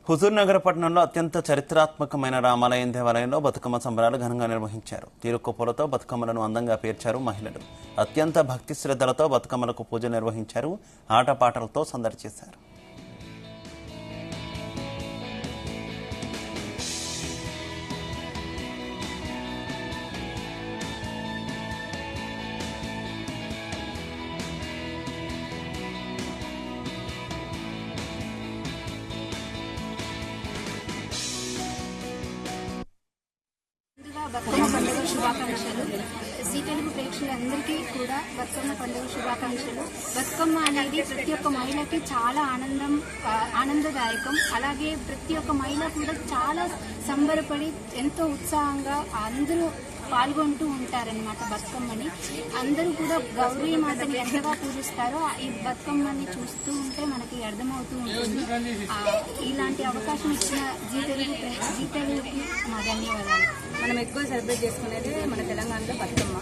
హుజూర్ నగర్ పట్టణంలో అత్యంత చరిత్రాత్మకమైన రామాలయం దేవాలయంలో బతుకమ్మ సంబరాలు ఘనంగా నిర్వహించారు. తీరుకొప్పులతో బతుకమ్మలను అందంగా పేర్చారు మహిళలు. అత్యంత భక్తి శ్రద్ధలతో బతుకమ్మలకు పూజ నిర్వహించారు. ఆటపాటలతో సందడి చేశారు. బతుకమ్మ పండుగ శుభాకాంక్షలు. జీ తెలుగు ప్రేక్షకులందరికీ కూడా బతుకమ్మ పండుగ శుభాకాంక్షలు. బతుకమ్మ అనేది ప్రతి ఒక్క మహిళకి చాలా ఆనందదాయకం. అలాగే ప్రతి ఒక్క మహిళ కూడా చాలా సంబరపడి ఎంతో ఉత్సాహంగా అందరూ పాల్గొంటూ ఉంటారనమాట. బతుకమ్మని అందరూ కూడా గౌరీ మాతని ఎంతగా పూజిస్తారో ఈ బతుకమ్మని చూస్తూ ఉంటే మనకి అర్థమవుతూ ఉంటుంది. ఇలాంటి అవకాశం ఇచ్చిన జీ తెలుగుకి మా ధన్యవాదాలు. మనం ఎక్కువ సెలబ్రేట్ చేసుకునేది మన తెలంగాణలో బతుకమ్మ.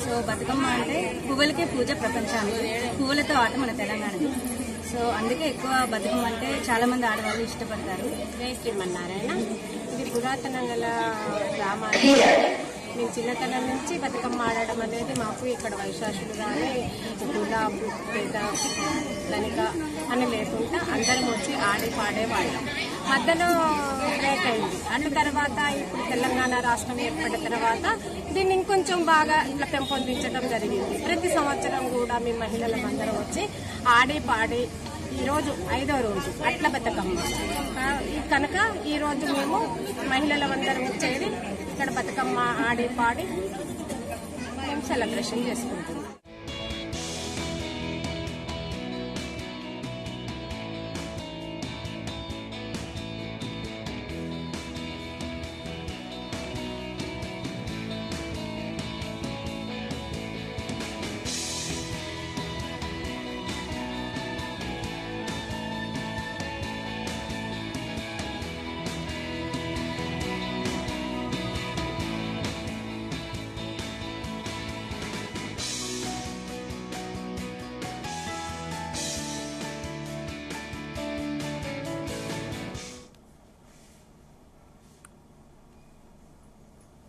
సో బతుకమ్మ అంటే పువ్వులకే పూజ ప్రపంచానికి, పువ్వులతో ఆట మన తెలంగాణది. సో అందుకే ఎక్కువ బతుకమ్మ అంటే చాలా మంది ఆడవాళ్ళు ఇష్టపడతారు. శ్రీమన్నారాయణ ఇది పురాతన గల గ్రామాలు. మేము చిన్నతనం నుంచి బతుకమ్మ ఆడడం అనేది మాకు ఇక్కడ వైశాఖులు కానీ గులాబు పేద ధనిక అని లేకుండా అందరం వచ్చి ఆడి పాడేవాళ్ళం. మధ్యలో బ్రేక్ అయింది. అటు తర్వాత ఇప్పుడు తెలంగాణ రాష్ట్రం ఏర్పడిన తర్వాత దీన్ని ఇంకొంచెం బాగా ఇట్లా పెంపొందించడం జరిగింది. ప్రతి సంవత్సరం కూడా మేము మహిళలం అందరం వచ్చి ఆడి పాడి ఈరోజు 5వ రోజు అట్ల బతుకమ్మ కనుక ఈరోజు మేము మహిళలందరం వచ్చేది ఇక్కడ బతుకమ్మ ఆడి పాడి మేము సెలబ్రేషన్ చేసుకుంటాం.